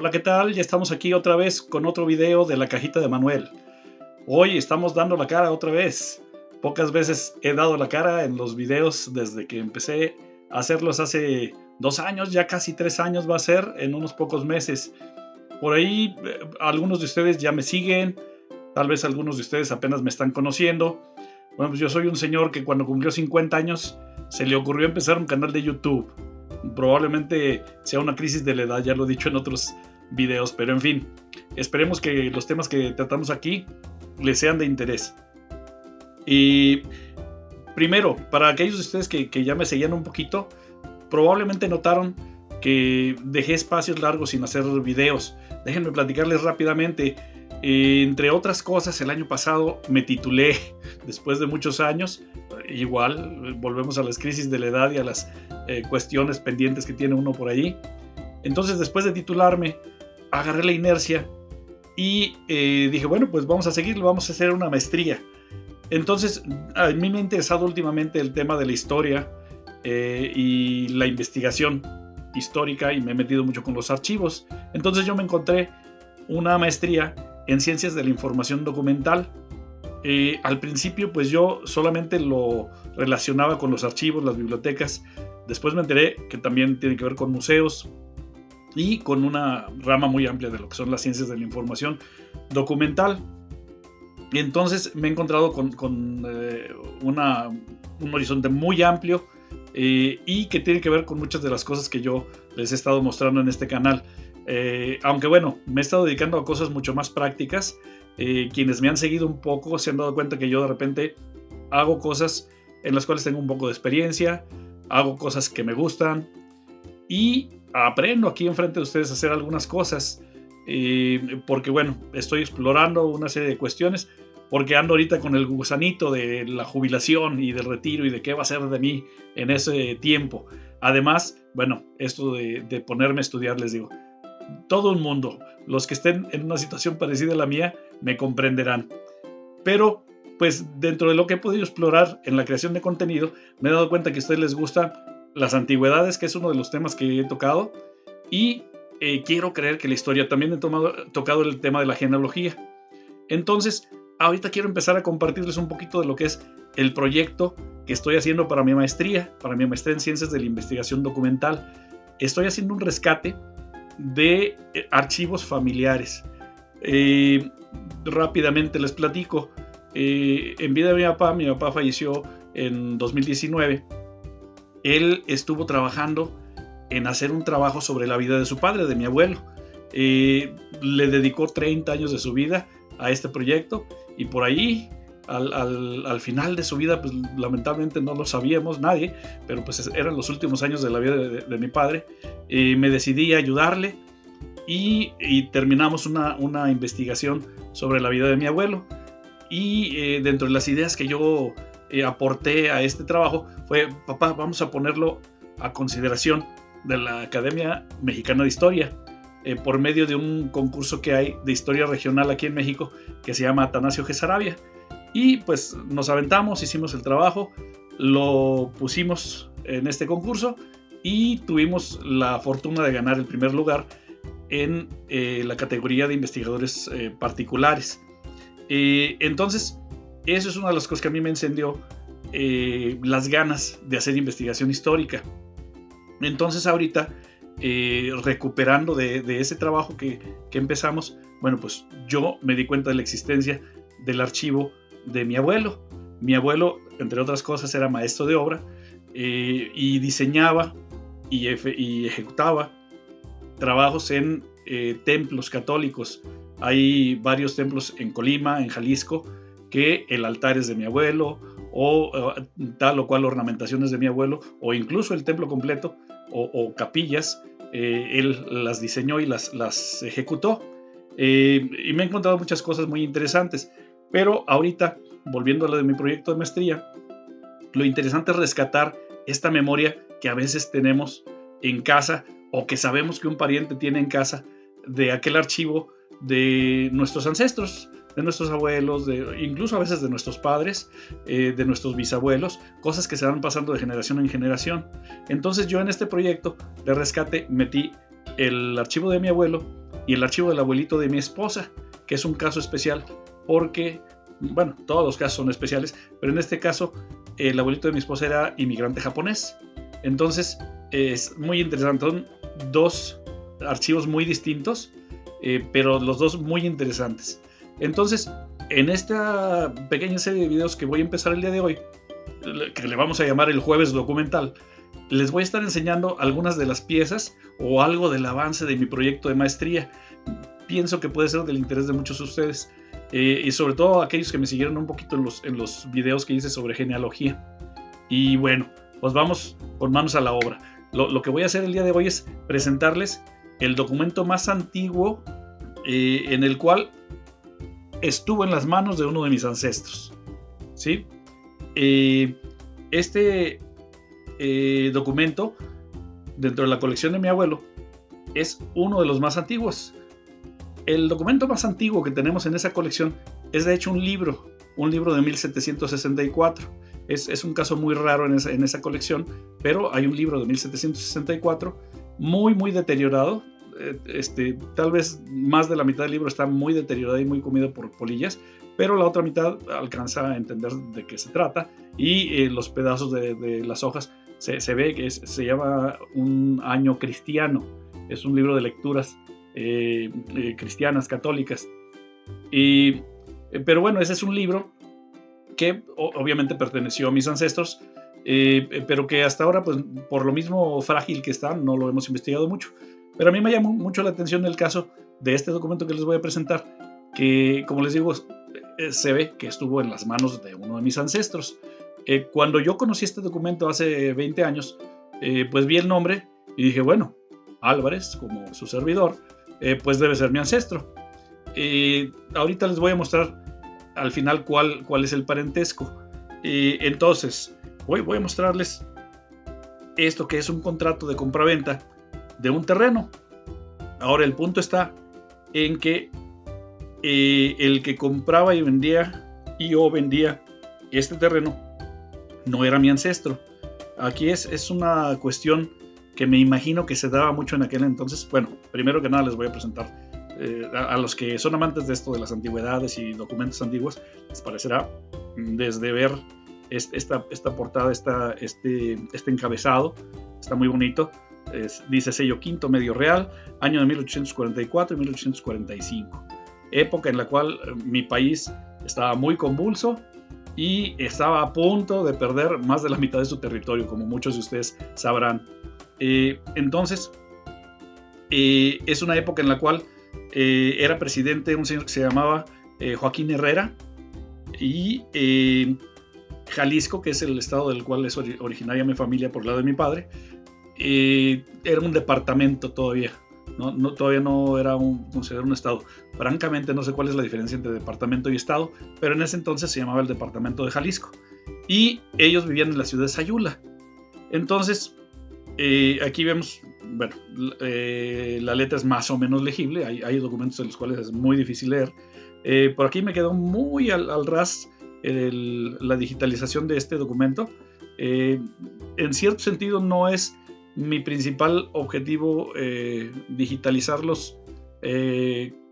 Hola, ¿qué tal? Ya estamos aquí otra vez con otro video de la cajita de Manuel. Hoy estamos dando la cara otra vez. Pocas veces he dado la cara en los videos desde que empecé a hacerlos hace 2 años, ya casi 3 años va a ser en unos pocos meses. Por ahí algunos de ustedes ya me siguen, tal vez algunos de ustedes apenas me están conociendo. Bueno, pues yo soy un señor que cuando cumplió 50 años se le ocurrió empezar un canal de YouTube. Probablemente sea una crisis de la edad, ya lo he dicho en otros videos, pero en fin, esperemos que los temas que tratamos aquí les sean de interés. Y primero, para aquellos de ustedes que ya me seguían un poquito, probablemente notaron que dejé espacios largos sin hacer videos. Déjenme platicarles rápidamente. Entre otras cosas, el año pasado me titulé, después de muchos años. Igual, volvemos a las crisis de la edad y a las cuestiones pendientes que tiene uno por ahí. Entonces, después de titularme, agarré la inercia y dije, bueno, pues vamos a seguirlo, vamos a hacer una maestría. Entonces, a mí me ha interesado últimamente el tema de la historia y la investigación histórica, y me he metido mucho con los archivos. Entonces yo me encontré una maestría en Ciencias de la Información Documental. Al principio pues yo solamente lo relacionaba con los archivos, las bibliotecas. Después me enteré que también tiene que ver con museos y con una rama muy amplia de lo que son las ciencias de la información documental. Y entonces me he encontrado con un horizonte muy amplio y que tiene que ver con muchas de las cosas que yo les he estado mostrando en este canal. Aunque bueno, me he estado dedicando a cosas mucho más prácticas. Quienes me han seguido un poco se han dado cuenta que yo de repente hago cosas en las cuales tengo un poco de experiencia, hago cosas que me gustan y aprendo aquí enfrente de ustedes a hacer algunas cosas, porque bueno, estoy explorando una serie de cuestiones, porque ando ahorita con el gusanito de la jubilación y del retiro y de qué va a ser de mí en ese tiempo. Además, bueno, esto de ponerme a estudiar, les digo, todo el mundo, los que estén en una situación parecida a la mía, me comprenderán. Pero, pues, dentro de lo que he podido explorar en la creación de contenido, me he dado cuenta que a ustedes les gustan las antigüedades, que es uno de los temas que he tocado, y quiero creer que la historia. También he tocado el tema de la genealogía. Entonces, ahorita quiero empezar a compartirles un poquito de lo que es el proyecto que estoy haciendo para mi maestría en Ciencias de la Investigación Documental. Estoy haciendo un rescate de archivos familiares. Rápidamente les platico. En vida de mi papá falleció en 2019. Él estuvo trabajando en hacer un trabajo sobre la vida de su padre, de mi abuelo. Le dedicó 30 años de su vida a este proyecto, y por ahí al final de su vida, pues lamentablemente no lo sabíamos nadie, pero pues eran los últimos años de la vida de mi padre. Me decidí a ayudarle y terminamos una investigación sobre la vida de mi abuelo, y dentro de las ideas que yo aporté a este trabajo fue: papá, vamos a ponerlo a consideración de la Academia Mexicana de Historia, por medio de un concurso que hay de historia regional aquí en México que se llama Atanasio G. Saravia. Y pues nos aventamos, hicimos el trabajo, lo pusimos en este concurso y tuvimos la fortuna de ganar el primer lugar en la categoría de investigadores particulares. Entonces, eso es una de las cosas que a mí me encendió las ganas de hacer investigación histórica. Entonces ahorita, recuperando de ese trabajo que empezamos, bueno, pues yo me di cuenta de la existencia del archivo de mi abuelo. Mi abuelo, entre otras cosas, era maestro de obra, y diseñaba y ejecutaba trabajos en templos católicos. Hay varios templos en Colima, en Jalisco, que el altar es de mi abuelo, o tal o cual ornamentaciones de mi abuelo, o incluso el templo completo, o capillas, él las diseñó y las ejecutó. Y me he encontrado muchas cosas muy interesantes. Pero ahorita, volviendo a lo de mi proyecto de maestría, lo interesante es rescatar esta memoria que a veces tenemos en casa, o que sabemos que un pariente tiene en casa, de aquel archivo de nuestros ancestros, de nuestros abuelos, incluso a veces de nuestros padres, de nuestros bisabuelos, cosas que se van pasando de generación en generación. Entonces yo en este proyecto de rescate metí el archivo de mi abuelo y el archivo del abuelito de mi esposa, que es un caso especial porque, bueno, todos los casos son especiales, pero en este caso el abuelito de mi esposa era inmigrante japonés. Entonces es muy interesante, son dos archivos muy distintos, pero los dos muy interesantes. Entonces, en esta pequeña serie de videos que voy a empezar el día de hoy, que le vamos a llamar el jueves documental, les voy a estar enseñando algunas de las piezas o algo del avance de mi proyecto de maestría. Pienso que puede ser del interés de muchos de ustedes, y sobre todo aquellos que me siguieron un poquito en los videos que hice sobre genealogía. Y bueno, pues vamos con manos a la obra. Lo que voy a hacer el día de hoy es presentarles el documento más antiguo en el cual estuvo en las manos de uno de mis ancestros, ¿sí? Este documento, dentro de la colección de mi abuelo, es uno de los más antiguos. El documento más antiguo que tenemos en esa colección es de hecho un libro de 1764. Es un caso muy raro en esa colección, pero hay un libro de 1764 muy deteriorado. Tal vez más de la mitad del libro está muy deteriorado y muy comido por polillas, pero la otra mitad alcanza a entender de qué se trata, y los pedazos de las hojas se ve que se llama Un año cristiano. Es un libro de lecturas cristianas, católicas. Pero bueno, ese es un libro que obviamente perteneció a mis ancestros, pero que hasta ahora, pues por lo mismo frágil que está, no lo hemos investigado mucho. Pero a mí me llamó mucho la atención el caso de este documento que les voy a presentar, que, como les digo, se ve que estuvo en las manos de uno de mis ancestros. Cuando yo conocí este documento hace 20 años, pues vi el nombre y dije, bueno, Álvarez, como su servidor, pues debe ser mi ancestro. Ahorita les voy a mostrar al final cuál es el parentesco. Entonces, voy a mostrarles esto, que es un contrato de compraventa de un terreno. Ahora, el punto está en que el que compraba y o vendía este terreno no era mi ancestro. Aquí es una cuestión que me imagino que se daba mucho en aquel entonces. Bueno, primero que nada les voy a presentar a los que son amantes de esto de las antigüedades y documentos antiguos, les parecerá, desde ver esta portada, este encabezado, está muy bonito. Dice sello quinto medio real, año de 1844 y 1845, época en la cual mi país estaba muy convulso y estaba a punto de perder más de la mitad de su territorio, como muchos de ustedes sabrán. Entonces, es una época en la cual era presidente un señor que se llamaba Joaquín Herrera, y Jalisco, que es el estado del cual es originaria mi familia por el lado de mi padre, era un departamento todavía. Todavía no era considerado un estado. Francamente no sé cuál es la diferencia entre departamento y estado, pero en ese entonces se llamaba el departamento de Jalisco, y ellos vivían en la ciudad de Sayula. Entonces, aquí vemos, bueno, la letra es más o menos legible. Hay documentos en los cuales es muy difícil leer. Por aquí me quedó muy al ras la digitalización de este documento. En cierto sentido no es mi principal objetivo digitalizarlos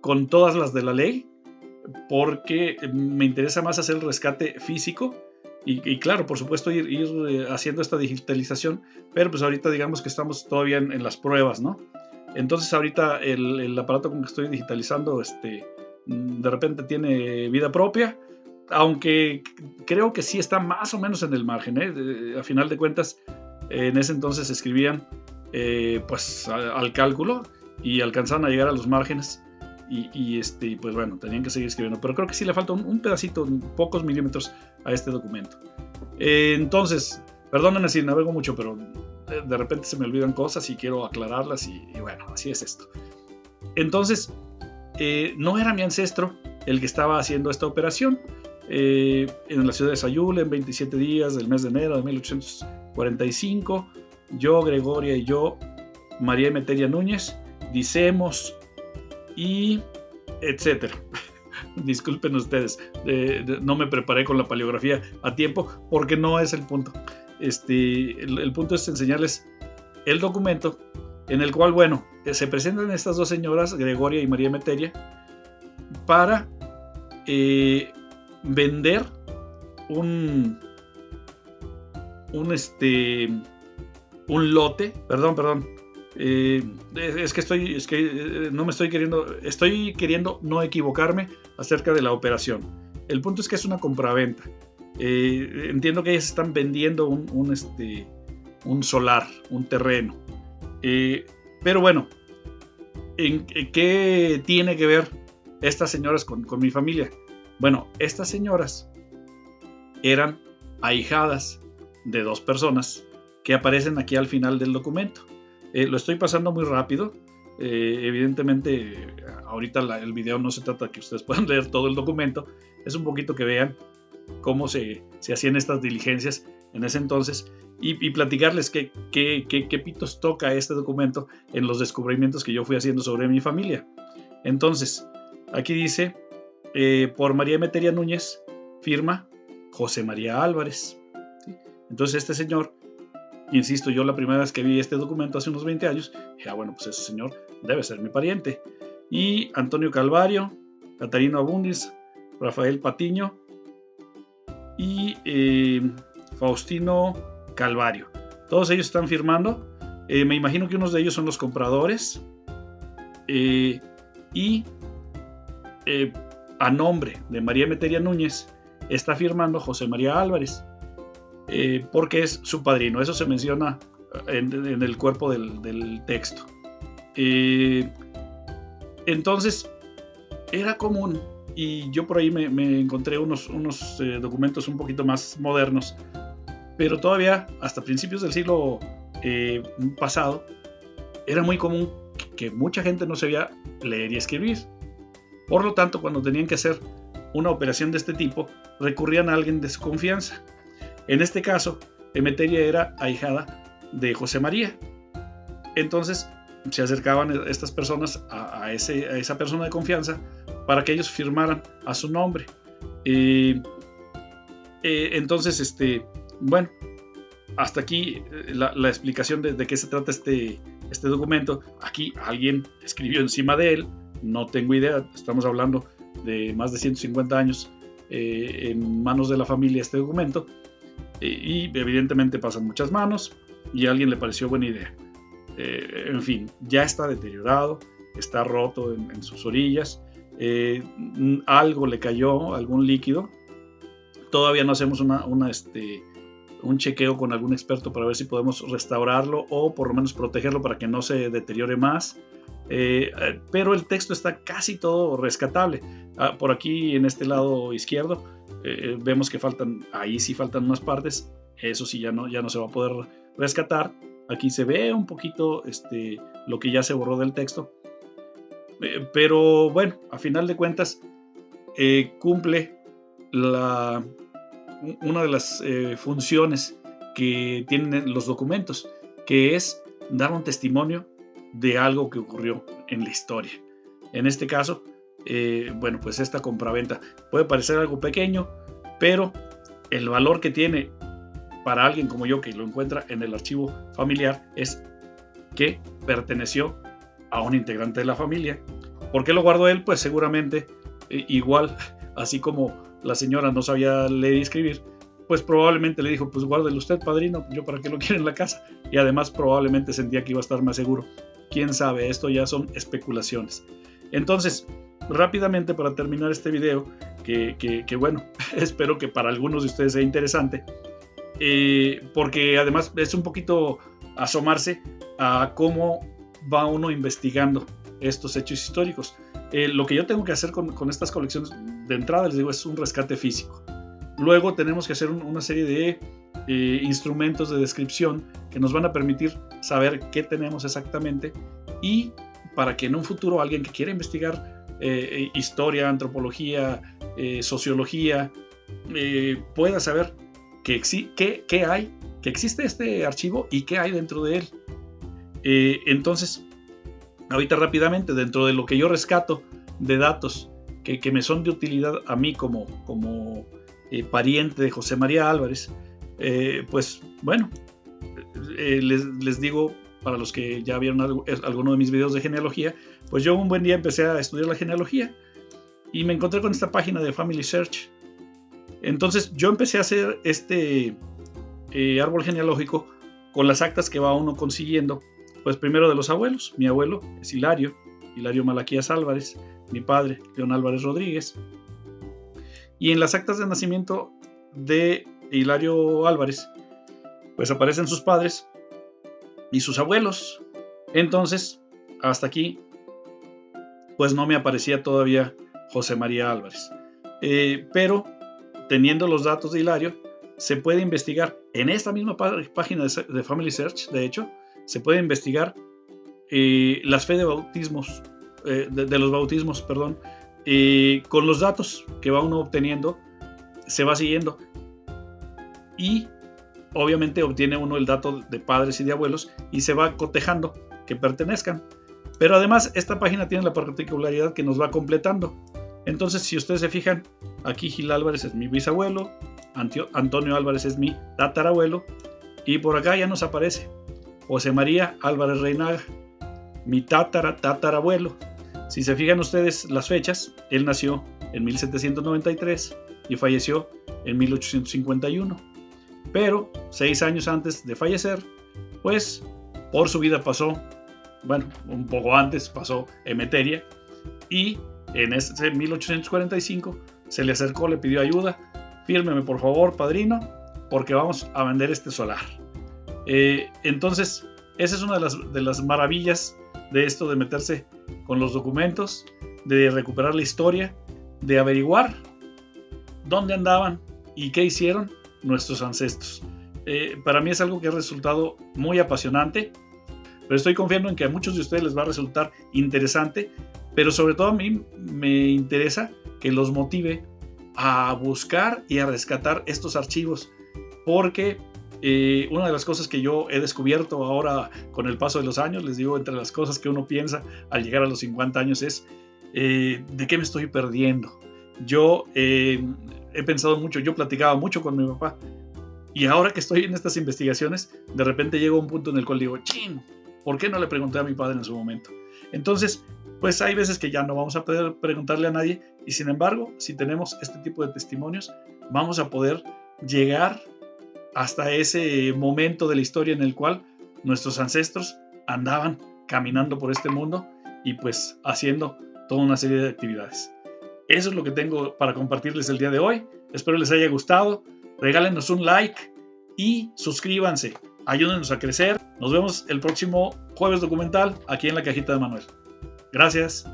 con todas las de la ley, porque me interesa más hacer el rescate físico y claro, por supuesto ir haciendo esta digitalización, pero pues ahorita digamos que estamos todavía en las pruebas, ¿no? Entonces ahorita el aparato con que estoy digitalizando de repente tiene vida propia, aunque creo que sí está más o menos en el margen, a final de cuentas. En ese entonces escribían pues al cálculo y alcanzaban a llegar a los márgenes, y pues bueno, tenían que seguir escribiendo, pero creo que sí le falta un pedacito, pocos milímetros a este documento. Entonces, perdónenme si navego mucho, pero de repente se me olvidan cosas y quiero aclararlas, y bueno, así es esto. Entonces, no era mi ancestro el que estaba haciendo esta operación. En la ciudad de Sayula, en 27 días del mes de enero de 1845, yo, Gregoria, y yo, María Emeteria Núñez, dicemos, y etcétera. Disculpen ustedes, no me preparé con la paleografía a tiempo, porque no es el punto. El punto es enseñarles el documento en el cual, bueno, se presentan estas dos señoras, Gregoria y María Emeteria, para vender un lote, perdón, estoy queriendo no equivocarme acerca de la operación. El punto es que es una compraventa. Entiendo que ellas están vendiendo un solar, un terreno. Pero bueno, ¿en qué tiene que ver estas señoras con mi familia? Bueno, estas señoras eran ahijadas de dos personas que aparecen aquí al final del documento. Lo estoy pasando muy rápido. Evidentemente, ahorita el video no se trata de que ustedes puedan leer todo el documento. Es un poquito que vean cómo se hacían estas diligencias en ese entonces y platicarles qué pitos toca este documento en los descubrimientos que yo fui haciendo sobre mi familia. Entonces, aquí dice, por María Emeteria Núñez, firma José María Álvarez. ¿Sí? Entonces este señor, insisto, yo la primera vez que vi este documento hace unos 20 años, dije, bueno, pues ese señor debe ser mi pariente. Y Antonio Calvario, Catarino Abundis, Rafael Patiño y Faustino Calvario. Todos ellos están firmando. Me imagino que unos de ellos son los compradores. A nombre de María Emeteria Núñez está firmando José María Álvarez, porque es su padrino. Eso se menciona en el cuerpo del texto. Entonces, era común, y yo por ahí me encontré unos documentos un poquito más modernos, pero todavía hasta principios del siglo pasado, era muy común que mucha gente no sabía leer y escribir. Por lo tanto, cuando tenían que hacer una operación de este tipo, recurrían a alguien de su confianza. En este caso, Emeteria era ahijada de José María. Entonces, se acercaban estas personas a esa persona de confianza para que ellos firmaran a su nombre. Entonces, bueno, hasta aquí la explicación de qué se trata este documento. Aquí alguien escribió encima de él. No tengo idea, estamos hablando de más de 150 años en manos de la familia este documento, y evidentemente pasan muchas manos y a alguien le pareció buena idea. En fin, ya está deteriorado, está roto en sus orillas, algo le cayó, algún líquido. Todavía no hacemos un chequeo con algún experto para ver si podemos restaurarlo o por lo menos protegerlo para que no se deteriore más. Pero el texto está casi todo rescatable. Por aquí en este lado izquierdo vemos que faltan unas partes. Eso sí ya no se va a poder rescatar. Aquí se ve un poquito lo que ya se borró del texto, pero bueno, a final de cuentas cumple una de las funciones que tienen los documentos, que es dar un testimonio de algo que ocurrió en la historia. En este caso, bueno, pues esta compraventa puede parecer algo pequeño, pero el valor que tiene para alguien como yo que lo encuentra en el archivo familiar es que perteneció a un integrante de la familia. ¿Por qué lo guardó él? Pues seguramente igual, así como la señora no sabía leer y escribir, pues probablemente le dijo, pues guárdelo usted, padrino, yo para qué lo quiero en la casa. Y además probablemente sentía que iba a estar más seguro. Quién sabe, esto ya son especulaciones. Entonces, rápidamente para terminar este video, que bueno, espero que para algunos de ustedes sea interesante, porque además es un poquito asomarse a cómo va uno investigando estos hechos históricos. Lo que yo tengo que hacer con estas colecciones, de entrada les digo, es un rescate físico. Luego tenemos que hacer una serie de instrumentos de descripción que nos van a permitir saber qué tenemos exactamente, y para que en un futuro alguien que quiera investigar historia, antropología, sociología, pueda saber que existe este archivo y qué hay dentro de él. Entonces, ahorita rápidamente, dentro de lo que yo rescato de datos que me son de utilidad a mí como pariente de José María Álvarez, pues bueno, les digo para los que ya vieron alguno de mis videos de genealogía, pues yo un buen día empecé a estudiar la genealogía y me encontré con esta página de Family Search. Entonces yo empecé a hacer este árbol genealógico con las actas que va uno consiguiendo. Pues primero de los abuelos. Mi abuelo es Hilario Malaquías Álvarez. Mi padre, León Álvarez Rodríguez. Y en las actas de nacimiento de Hilario Álvarez, pues aparecen sus padres y sus abuelos. Entonces, hasta aquí, pues no me aparecía todavía José María Álvarez. Pero, teniendo los datos de Hilario, se puede investigar en esta misma página de Family Search, de hecho, se puede investigar las fe de bautismos, de los bautismos, perdón, con los datos que va uno obteniendo, se va siguiendo y obviamente obtiene uno el dato de padres y de abuelos y se va cotejando que pertenezcan. Pero además esta página tiene la particularidad que nos va completando. Entonces, si ustedes se fijan, aquí Gil Álvarez es mi bisabuelo, Antonio Álvarez es mi tatarabuelo y por acá ya nos aparece José María Álvarez Reinaga, mi tatarabuelo. Si se fijan ustedes las fechas, él nació en 1793 y falleció en 1851. Pero 6 años antes de fallecer, pues por su vida pasó, bueno, un poco antes pasó Emeteria y en ese 1845 se le acercó, le pidió ayuda. Fírmeme por favor, padrino, porque vamos a vender este solar. Entonces, esa es una de las maravillas de esto de meterse con los documentos, de recuperar la historia, de averiguar dónde andaban y qué hicieron nuestros ancestros. Para mí es algo que ha resultado muy apasionante, pero estoy confiando en que a muchos de ustedes les va a resultar interesante, pero sobre todo a mí me interesa que los motive a buscar y a rescatar estos archivos, porque una de las cosas que yo he descubierto ahora con el paso de los años, les digo, entre las cosas que uno piensa al llegar a los 50 años es ¿de qué me estoy perdiendo? Yo he pensado mucho, yo platicaba mucho con mi papá y ahora que estoy en estas investigaciones, de repente llego a un punto en el cual digo, ¡chin! ¿Por qué no le pregunté a mi padre en su momento? Entonces, pues hay veces que ya no vamos a poder preguntarle a nadie y sin embargo, si tenemos este tipo de testimonios, vamos a poder llegar hasta ese momento de la historia en el cual nuestros ancestros andaban caminando por este mundo y pues haciendo toda una serie de actividades. Eso es lo que tengo para compartirles el día de hoy. Espero les haya gustado. Regálenos un like y suscríbanse. Ayúdenos a crecer. Nos vemos el próximo jueves documental aquí en la cajita de Manuel. Gracias.